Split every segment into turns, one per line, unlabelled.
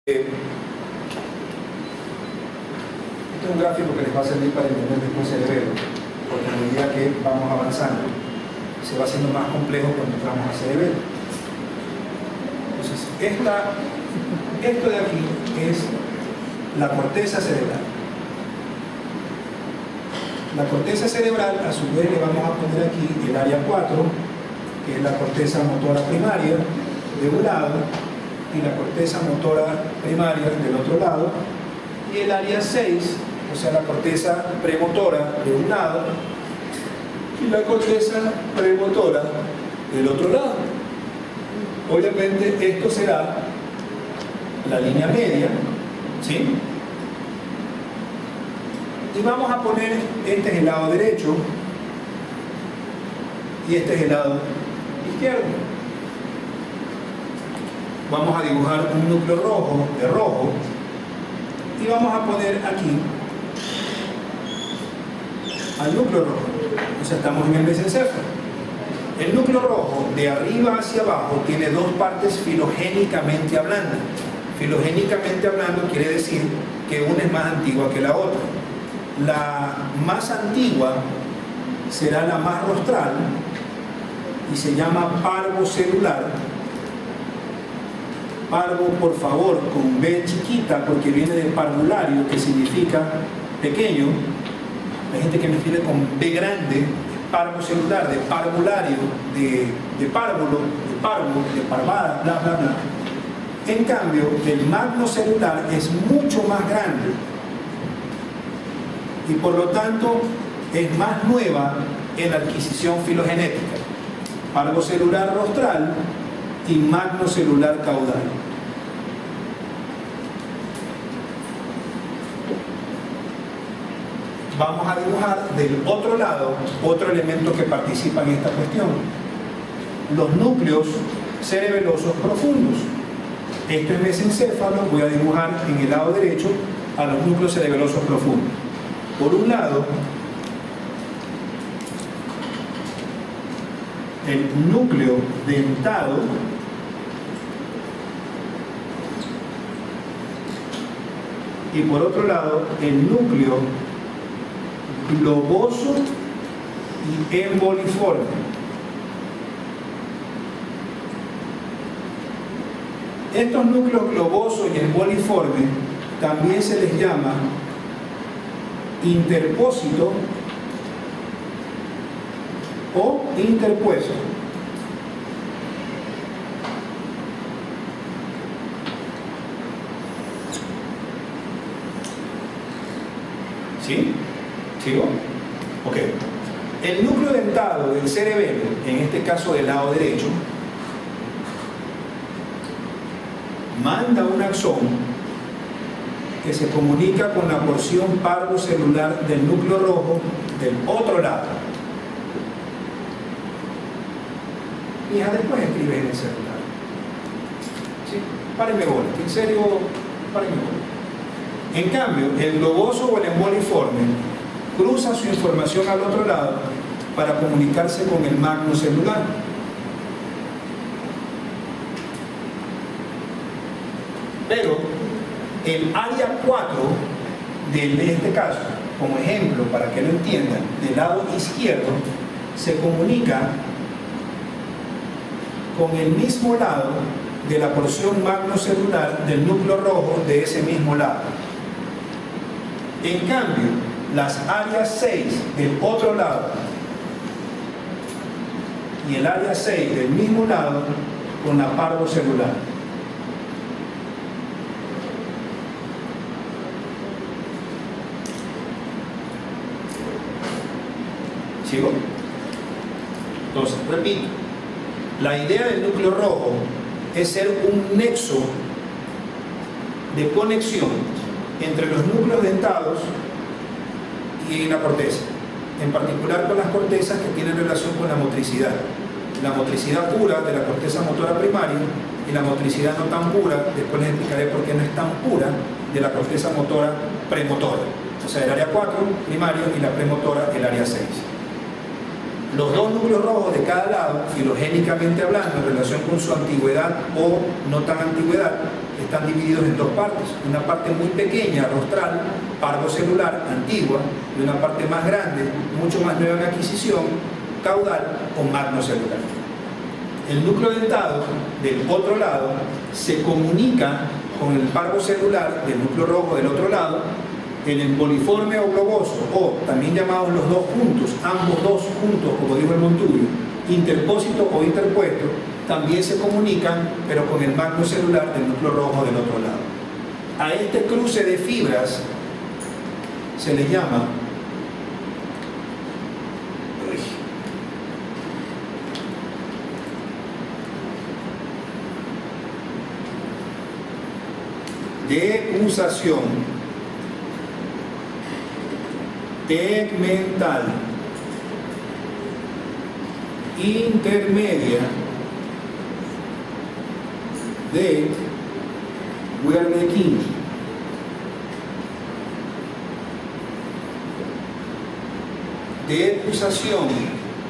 Este es un gráfico que les va a servir para entender después el cerebro, porque a medida que vamos avanzando se va haciendo más complejo cuando entramos a cerebro. Entonces, esto de aquí es la corteza cerebral. La corteza cerebral, a su vez, le vamos a poner aquí el área 4, que es la corteza motora primaria de un lado, y la corteza motora primaria del otro lado, y el área 6, o sea, la corteza premotora de un lado, y la corteza premotora del otro lado. Obviamente esto será la línea media, ¿sí? Y vamos a poner, este es el lado derecho y este es el lado izquierdo. Vamos a dibujar un núcleo rojo de rojo y vamos a poner aquí al núcleo rojo. O sea, estamos en el mesencéfalo. El núcleo rojo, de arriba hacia abajo, tiene dos partes filogénicamente hablando. Filogénicamente hablando quiere decir que una es más antigua que la otra. La más antigua será la más rostral y se llama parvo celular. Parvo, por favor, con B chiquita, porque viene de parvulario, que significa pequeño. Hay gente que me escribe con B grande, parvo celular, de parvulario, de párvulo, de parvo, de parvada, bla, bla, bla. En cambio, el magno celular es mucho más grande y por lo tanto es más nueva en la adquisición filogenética. Parvo celular rostral y magno celular caudal. Vamos a dibujar del otro lado otro elemento que participa en esta cuestión: los núcleos cerebelosos profundos. Esto es mesencéfalo. Voy a dibujar en el lado derecho a los núcleos cerebelosos profundos. Por un lado, el núcleo dentado, y por otro lado, el núcleo globoso y emboliforme. Estos núcleos globosos y emboliforme también se les llama interpósito o interpuesto. ¿Sí? ¿Sigo? Ok. El núcleo dentado del cerebelo, en este caso del lado derecho, manda un axón que se comunica con la porción parvocelular del núcleo rojo del otro lado. Y ya después escribe en el celular. ¿Sí? Párenme bola, en serio, párenme bola. En cambio, el globoso o el emboliforme cruza su información al otro lado para comunicarse con el magno celular. Pero el área 4 de este caso, como ejemplo para que lo entiendan, del lado izquierdo se comunica con el mismo lado de la porción magnocelular del núcleo rojo de ese mismo lado. En cambio, las áreas 6 del otro lado y el área 6 del mismo lado con la parvocelular. ¿Sigo? Entonces, repito, la idea del núcleo rojo es ser un nexo de conexión entre los núcleos dentados y la corteza, en particular con las cortezas que tienen relación con la motricidad pura de la corteza motora primaria y la motricidad no tan pura, después les explicaré por qué no es tan pura, de la corteza motora premotora, o sea, el área 4 primario y la premotora el área 6. Los dos núcleos rojos de cada lado, filogénicamente hablando, en relación con su antigüedad o no tan antigüedad, están divididos en dos partes. Una parte muy pequeña, rostral, parvocelular, antigua, y una parte más grande, mucho más nueva en adquisición, caudal o magnocelular. El núcleo dentado del otro lado se comunica con el parvocelular del núcleo rojo del otro lado. El emboliforme o globoso, o también llamados los dos juntos, ambos dos juntos, como dijo el Montuyo, interpósito o interpuesto, también se comunican, pero con el magnocelular del núcleo rojo del otro lado. A este cruce de fibras se le llama decusación tegmental intermedia de Wernicke. Decusación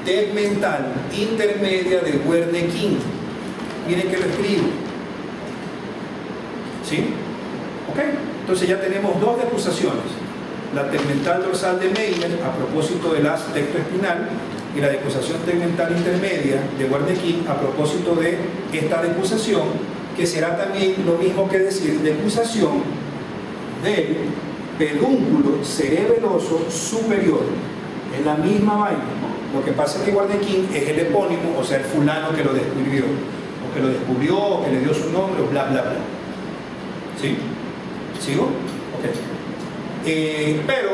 tegmental intermedia de Wernicke. Miren que lo escribo. ¿Sí? ¿Ok? Entonces ya tenemos dos decusaciones. La tegmental dorsal de Meimer a propósito del haz tectoespinal y la decusación tegmental intermedia de Wernicke a propósito de esta decusación, que será también lo mismo que decir decusación del pedúnculo cerebeloso superior. Es la misma vaina. Lo que pasa es que Wernicke es el epónimo, o sea, el fulano que lo descubrió, o que lo descubrió, o que le dio su nombre, o bla, bla, bla. ¿Sí? ¿Sigo? Ok. Pero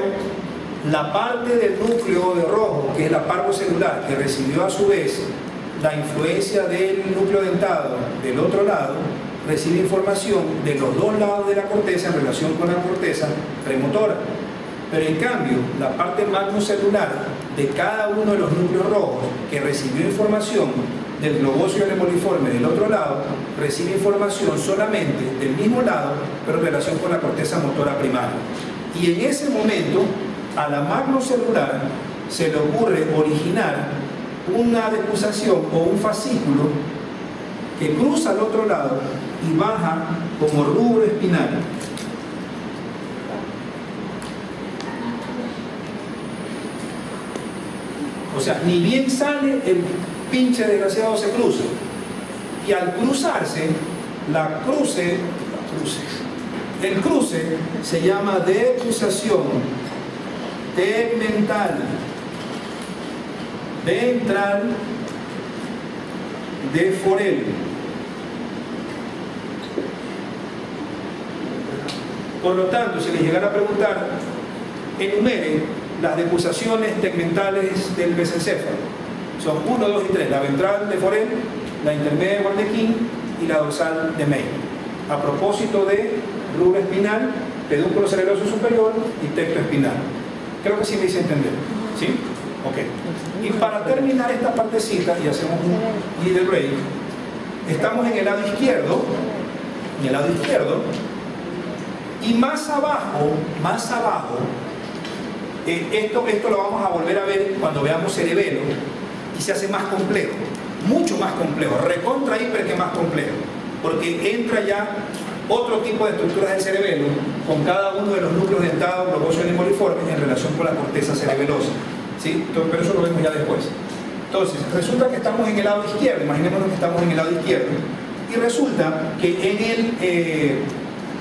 la parte del núcleo de rojo, que es la parvocelular, que recibió a su vez la influencia del núcleo dentado del otro lado, recibe información de los dos lados de la corteza en relación con la corteza premotora. Pero en cambio, la parte magnocelular de cada uno de los núcleos rojos, que recibió información del globoso y el emboliforme del otro lado, recibe información solamente del mismo lado, pero en relación con la corteza motora primaria. Y en ese momento, a la magnocelular se le ocurre originar una decusación o un fascículo que cruza al otro lado y baja como rubro espinal. O sea, ni bien sale, el pinche desgraciado se cruza. Y al cruzarse, el cruce se llama decusación tegmental ventral de Forel. Por lo tanto, si les llegara a preguntar, enumere las decusaciones tegmentales del mesencéfalo. Son 1, 2 y 3. La ventral de Forel, la intermedia de Wernicke y la dorsal de Meimer. A propósito de rubro espinal, pedúnculo cerebeloso superior y tecto espinal. Creo que sí me hice entender. ¿Sí? Ok. Y para terminar esta partecita y hacemos un leader break, estamos en el lado izquierdo, y más abajo, esto lo vamos a volver a ver cuando veamos cerebelo, y se hace más complejo, mucho más complejo, recontra hiper que más complejo, porque entra ya otro tipo de estructuras del cerebelo con cada uno de los núcleos dentados, globosos y emboliformes en relación con la corteza cerebelosa. ¿Sí? Entonces, pero eso lo vemos ya después. Entonces, resulta que estamos en el lado izquierdo, imaginémonos que estamos en el lado izquierdo, y resulta que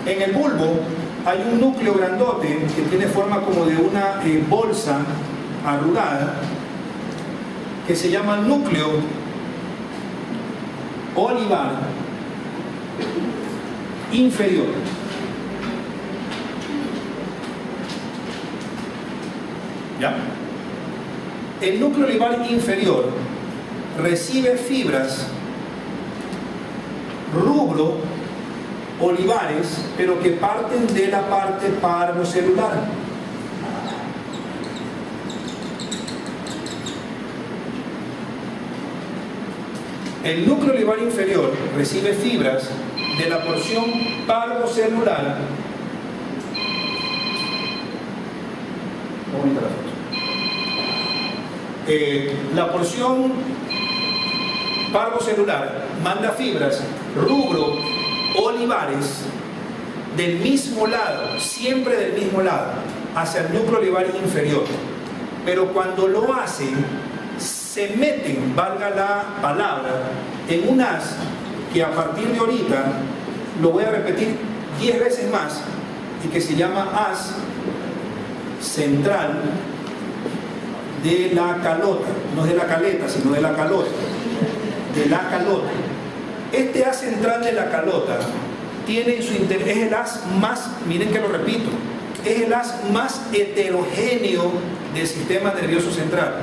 en el bulbo hay un núcleo grandote que tiene forma como de una bolsa arrugada, que se llama núcleo olivar inferior. ¿Ya? El núcleo olivar inferior recibe fibras rubro olivares, pero que parten de la parte parvocelular. El núcleo olivar inferior recibe fibras de la porción parvocelular. La porción parvocelular manda fibras rubro olivares del mismo lado, siempre del mismo lado, hacia el núcleo olivar inferior. Pero cuando lo hacen, se meten, valga la palabra, en un haz que a partir de ahorita lo voy a repetir 10 veces más y que se llama haz central de la calota, no de la caleta, sino de la calota, de la calota. Este haz central de la calota tiene en su interior, es el haz más, miren que lo repito, es el haz más heterogéneo del sistema nervioso central.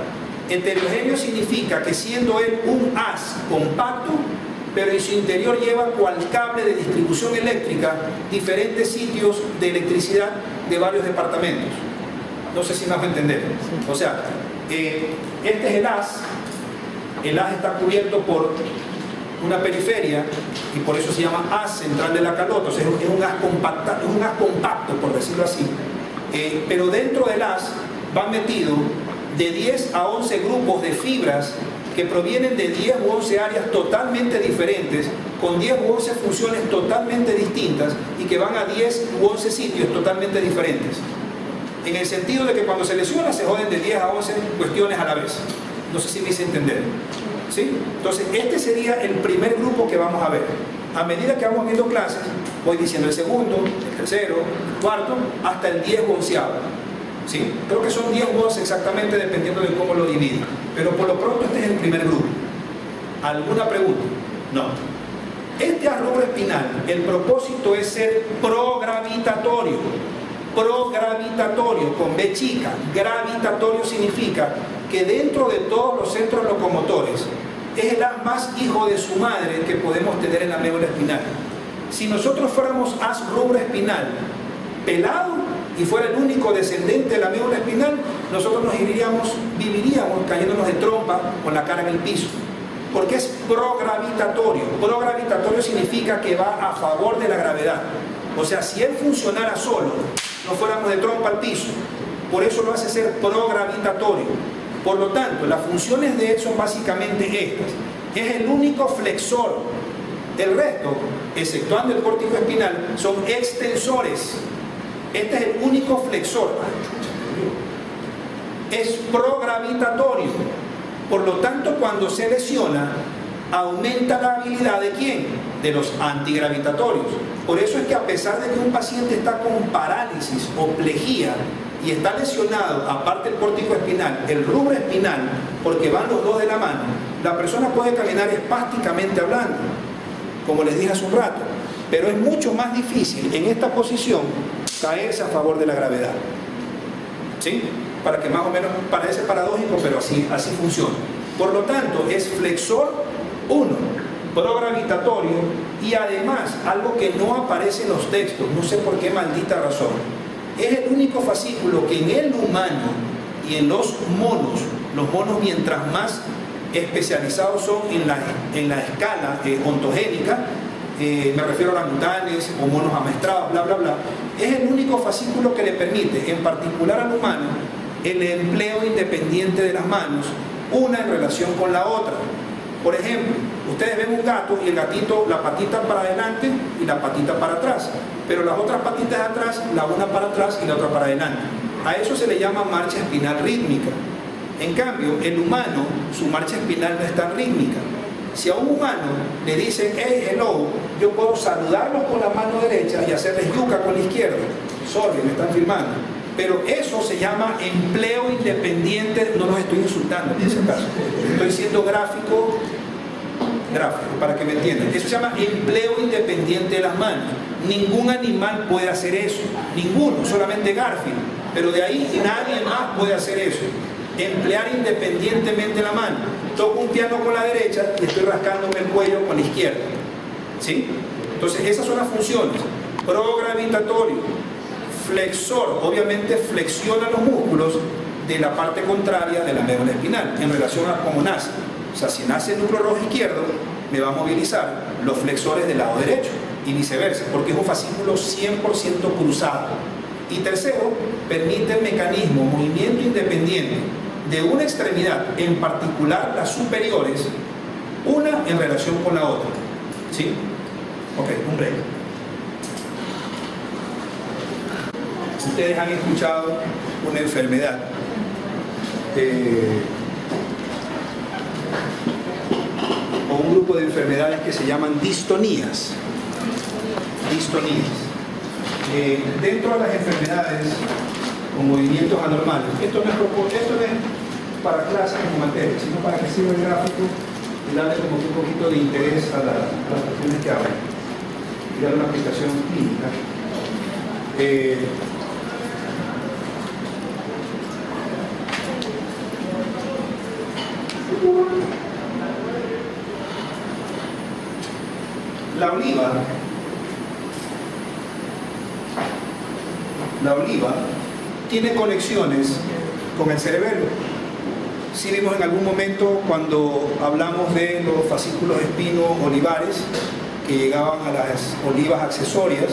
Heterogéneo significa que siendo él un haz compacto, pero en su interior lleva cual cable de distribución eléctrica diferentes sitios de electricidad de varios departamentos. No sé si me vas a entender. O sea, este es el haz está cubierto por una periferia y por eso se llama haz central de la calota. O sea, es un haz compacto, por decirlo así. Pero dentro del haz van metidos de 10 a 11 grupos de fibras que provienen de 10 u 11 áreas totalmente diferentes, con 10 u 11 funciones totalmente distintas y que van a 10 u 11 sitios totalmente diferentes. En el sentido de que cuando se lesiona se joden de 10 a 11 cuestiones a la vez. No sé si me hice entender. ¿Sí? Entonces, este sería el primer grupo que vamos a ver. A medida que vamos viendo clases, voy diciendo el segundo, el tercero, el cuarto, hasta el 10 u 11avo. ¿Sí? Creo que son 10 u 11 exactamente, dependiendo de cómo lo dividen. Pero por lo pronto este es el primer grupo. ¿Alguna pregunta? No. Este haz rubro espinal, el propósito es ser progravitatorio. Progravitatorio, con B chica. Gravitatorio significa que dentro de todos los centros locomotores es el haz más hijo de su madre que podemos tener en la médula espinal. Si nosotros fuéramos haz rubro espinal pelado y fuera el único descendente de la médula espinal, nosotros viviríamos cayéndonos de trompa con la cara en el piso, porque es progravitatorio. Progravitatorio significa que va a favor de la gravedad. O sea, si él funcionara solo, no fuéramos de trompa al piso. Por eso lo hace ser progravitatorio. Por lo tanto, las funciones de él son básicamente estas. Es el único flexor. El resto, exceptuando el córtico espinal, son extensores. Este es el único flexor. Es progravitatorio. Por lo tanto, cuando se lesiona, aumenta la habilidad ¿de quién? De los antigravitatorios. Por eso es que a pesar de que un paciente está con parálisis o plejía y está lesionado, aparte del córtico espinal, el rubro espinal, porque van los dos de la mano, la persona puede caminar espásticamente hablando, como les dije hace un rato, pero es mucho más difícil en esta posición caerse a favor de la gravedad. ¿Sí? Para que más o menos parece paradójico, pero así funciona. Por lo tanto, es flexor 1, progravitatorio, y además, algo que no aparece en los textos, no sé por qué maldita razón, es el único fascículo que en el humano y en los monos mientras más especializados son en la escala ontogénica, me refiero a orangutanes o monos amaestrados, bla, bla, bla, es el único fascículo que le permite, en particular al humano, el empleo independiente de las manos, una en relación con la otra. Por ejemplo, ustedes ven un gato y el gatito, la patita para adelante y la patita para atrás, pero las otras patitas de atrás, la una para atrás y la otra para adelante. A eso se le llama marcha espinal rítmica. En cambio, el humano, su marcha espinal no es tan rítmica. Si a un humano le dicen, hey, hello, yo puedo saludarlos con la mano derecha y hacerles yuca con la izquierda. Sorry, me están filmando. Pero eso se llama empleo independiente. No los estoy insultando en ese caso. Estoy siendo gráfico, para que me entiendan. Eso se llama empleo independiente de las manos. Ningún animal puede hacer eso. Ninguno, solamente Garfield. Pero de ahí nadie más puede hacer eso. Emplear independientemente la mano. Toco un piano con la derecha y estoy rascándome el cuello con la izquierda. ¿Sí? Entonces esas son las funciones. Progravitatorio, flexor, obviamente flexiona los músculos de la parte contraria de la médula espinal en relación a cómo nace. O sea, si nace el núcleo rojo izquierdo, me va a movilizar los flexores del lado derecho y viceversa, porque es un fascículo 100% cruzado. Y tercero, permite el mecanismo, movimiento independiente de una extremidad, en particular las superiores, una en relación con la otra. ¿Sí? Ok, un break. Ustedes han escuchado una enfermedad o un grupo de enfermedades que se llaman distonías. Dentro de las enfermedades con movimientos anormales, esto no es para clases como materia, sino para que sirva el gráfico y darle como un poquito de interés a las cuestiones que hablan y dar una aplicación clínica. La oliva tiene conexiones con el cerebelo. Si vimos en algún momento cuando hablamos de los fascículos espinos olivares que llegaban a las olivas accesorias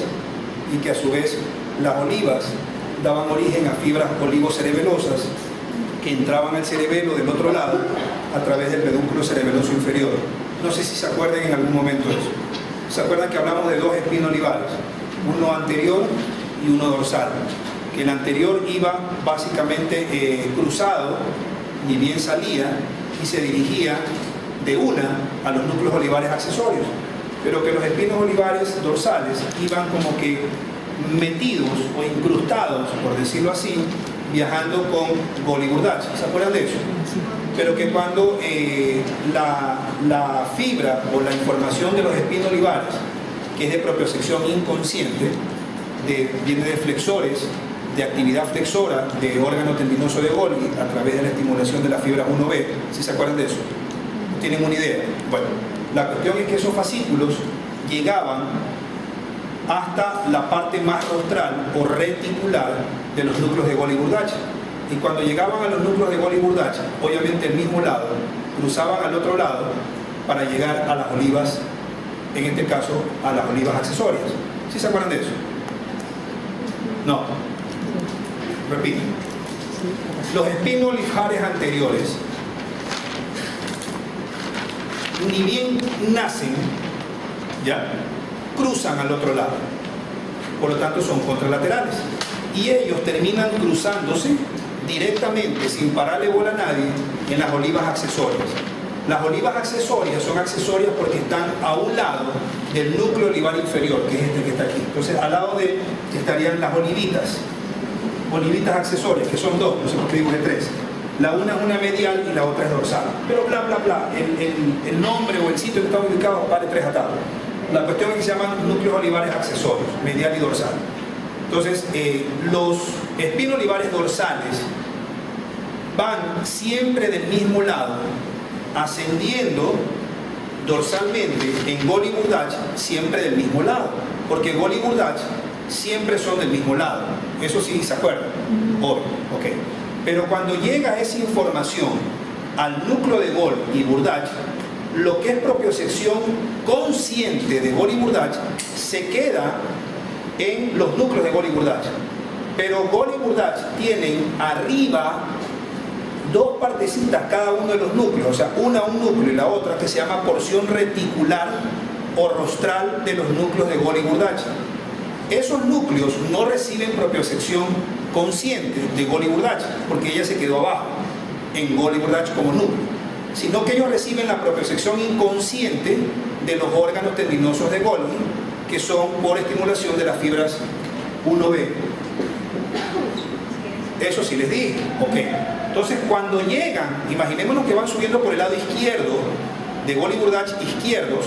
y que a su vez las olivas daban origen a fibras olivocerebelosas que entraban al cerebelo del otro lado a través del pedúnculo cerebeloso inferior. No sé si se acuerdan en algún momento de eso. ¿Se acuerdan que hablamos de dos espinos olivares? Uno anterior y uno dorsal. Que el anterior iba básicamente cruzado, ni bien salía, y se dirigía de una a los núcleos olivares accesorios. Pero que los espinos olivares dorsales iban como que metidos o incrustados, por decirlo así, viajando con Golgi-Burdach. ¿Se acuerdan de eso? Pero que cuando la fibra o la información de los espinos olivares, que es de propiocepción inconsciente, viene de flexores, de actividad flexora de órgano tendinoso de Golgi a través de la estimulación de la fibra 1B, ¿sí se acuerdan de eso? ¿Tienen una idea? Bueno, la cuestión es que esos fascículos llegaban hasta la parte más rostral o reticular de los núcleos de Golgi-Burdach. Y cuando llegaban a los núcleos de Golgi-Burdach, obviamente el mismo lado, cruzaban al otro lado para llegar a las olivas, en este caso a las olivas accesorias. ¿Sí se acuerdan de eso? No. Repito. Los espinos olivares anteriores, ni bien nacen, ¿ya?, cruzan al otro lado. Por lo tanto, son contralaterales. Y ellos terminan cruzándose directamente, sin pararle bola a nadie, en las olivas accesorias. Las olivas accesorias son accesorias porque están a un lado del núcleo olivar inferior, que es este que está aquí. Entonces, al lado de él estarían las olivitas accesorias, que son dos, no sé por qué digo que tres. La una es una medial y la otra es dorsal. Pero bla, bla, bla, el nombre o el sitio que está ubicado vale tres atados. La cuestión es que se llaman núcleos olivares accesorios, medial y dorsal. Entonces, los espinos olivares dorsales van siempre del mismo lado, ascendiendo dorsalmente en Golgi-Burdach, siempre del mismo lado, porque Golgi-Burdach siempre son del mismo lado. Eso sí se acuerdan. Obvio, ok. Pero cuando llega esa información al núcleo de Golgi-Burdach, lo que es propiocepción consciente de Golgi-Burdach se queda en los núcleos de Golgi-Burdach. Pero Golgi-Burdach tienen arriba dos partecitas cada uno de los núcleos, o sea, una un núcleo y la otra que se llama porción reticular o rostral de los núcleos de Golgi-Burdach. Esos núcleos no reciben propiocepción consciente de Golgi-Burdach porque ella se quedó abajo en Golgi-Burdach como núcleo, sino que ellos reciben la propiocepción inconsciente de los órganos tendinosos de Golgi, que son por estimulación de las fibras 1B. Eso sí les dije, ok. Entonces, cuando llegan, imaginémonos que van subiendo por el lado izquierdo de Golgi-Burdach izquierdos,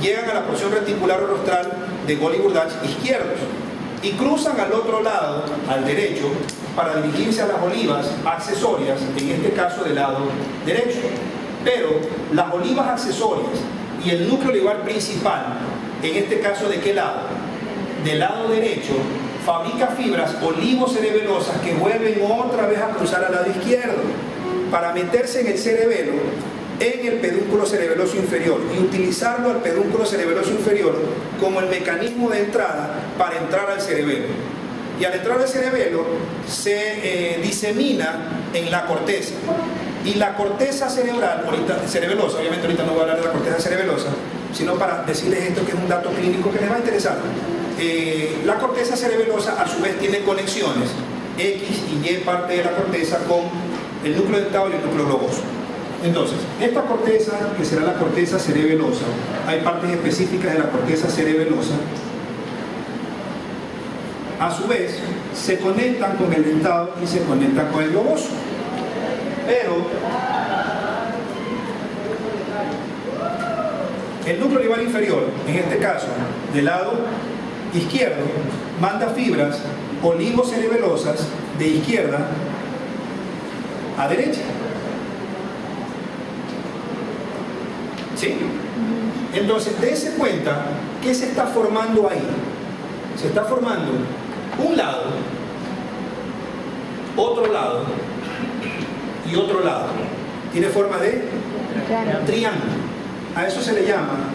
llegan a la porción reticular o rostral de Golgi-Burdach izquierdos y cruzan al otro lado, al derecho, para dirigirse a las olivas accesorias, en este caso del lado derecho. Pero las olivas accesorias y el núcleo olivar principal, en este caso, ¿de qué lado? Del lado derecho, fabrica fibras olivocerebelosas que vuelven otra vez a cruzar al lado izquierdo para meterse en el cerebelo, en el pedúnculo cerebeloso inferior, y utilizarlo al pedúnculo cerebeloso inferior como el mecanismo de entrada para entrar al cerebelo. y al entrar al cerebelo se disemina en la corteza. Y la corteza cerebral, cerebelosa, obviamente ahorita no voy a hablar de la corteza cerebelosa, sino para decirles esto que es un dato clínico que les va a interesar. La corteza cerebelosa a su vez tiene conexiones X y Y parte de la corteza con el núcleo dentado y el núcleo globoso. Entonces, esta corteza, que será la corteza cerebelosa, hay partes específicas de la corteza cerebelosa, a su vez se conectan con el dentado y se conectan con el globoso. Pero el núcleo olivar inferior, en este caso, del lado izquierdo, manda fibras olivocerebelosas de izquierda a derecha. ¿Sí? Entonces, dése cuenta que se está formando ahí. Se está formando un lado, otro lado y otro lado. Tiene forma de triángulo. A eso se le llama,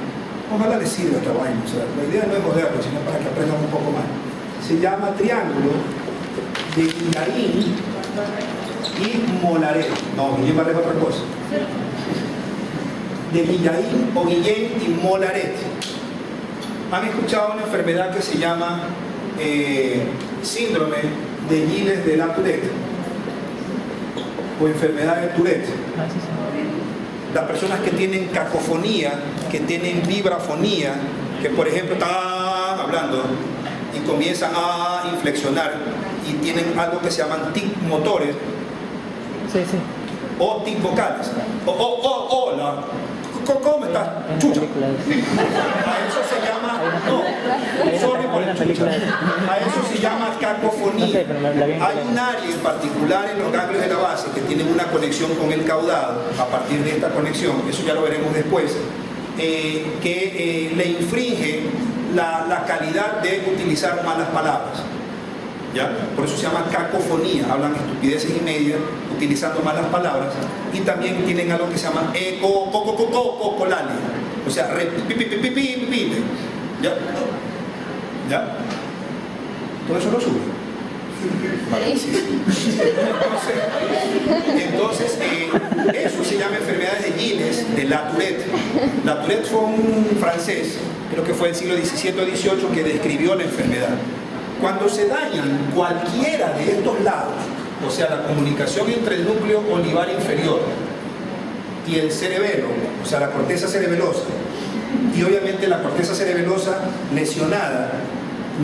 ojalá les sirva esta vaina, o sea, la idea no es joderlo, sino para que aprendan un poco más. Se llama triángulo de Guillain y Mollaret. No, Guillain vale otra cosa. De Guillain o Guillain y Mollaret. Han escuchado una enfermedad que se llama síndrome de Gilles de la Tourette o enfermedad de Tourette. Las personas que tienen cacofonía, que tienen vibrafonía, que por ejemplo están hablando y comienzan a inflexionar y tienen algo que se llaman tic motores, o tic vocales, hola, ¿cómo estás? Chucha. A eso se llama, no, sorry por el chucha. A eso se llama cacofonía. Hay un área en particular en los ganglios de la base que tienen una conexión con el caudado, a partir de esta conexión, eso ya lo veremos después, que le infringe la calidad de utilizar malas palabras. ¿Ya? Por eso se llama cacofonía, hablan estupideces y media utilizando malas palabras, y también tienen algo que se llama ecolalia, o sea, ¿ya? ¿Ya? Todo eso lo sube. Vale, sí. Entonces eso se llama enfermedades de Gilles de la Tourette. La Tourette fue un francés, creo que fue del siglo XVII o XVIII, que describió la enfermedad. Cuando se dañan cualquiera de estos lados, o sea, la comunicación entre el núcleo olivar inferior y el cerebelo, o sea, la corteza cerebelosa, y obviamente la corteza cerebelosa lesionada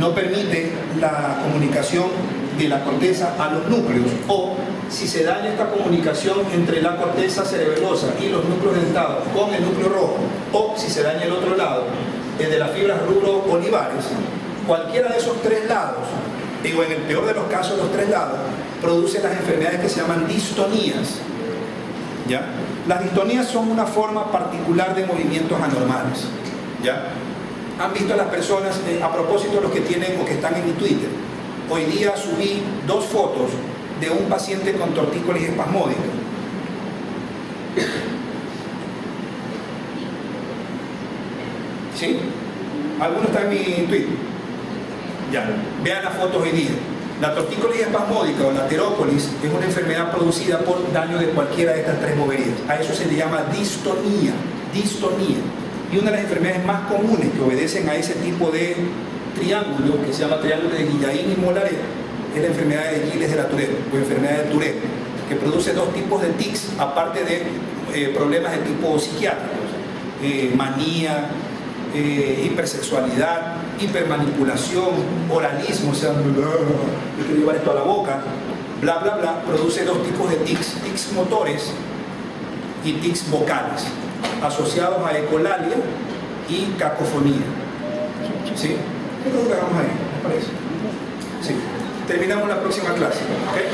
no permite la comunicación de la corteza a los núcleos, o si se daña esta comunicación entre la corteza cerebelosa y los núcleos dentados con el núcleo rojo, o si se daña el otro lado, el de las fibras rubro-olivares, cualquiera de esos tres lados, digo, en el peor de los casos, los tres lados, produce las enfermedades que se llaman distonías. ¿Ya? Las distonías son una forma particular de movimientos anormales. ¿Ya? Han visto a las personas, a propósito los que tienen o que están en mi Twitter, hoy día subí 2 fotos de un paciente con tortícolis espasmódica. ¿Sí? Algunos están en mi Twitter. Ya, vean las fotos hoy día. La tortícolis espasmódica o la terócolis es una enfermedad producida por daño de cualquiera de estas tres boberías. A eso se le llama distonía. Y una de las enfermedades más comunes que obedecen a ese tipo de triángulo, que se llama triángulo de Guillain y Mollaret, es la enfermedad de Gilles de la Tourette o enfermedad de Tourette, que produce 2 tipos de tics, aparte de problemas de tipo psiquiátricos, manía, hipersexualidad, hipermanipulación, oralismo, o sea, yo quiero llevar esto a la boca, bla bla bla, produce 2 tipos de tics, tics motores y tics vocales, asociados a ecolalia y cacofonía. ¿Sí? ¿Qué es lo que hagamos ahí? ¿Me parece? Sí. Terminamos la próxima clase. ¿Okay?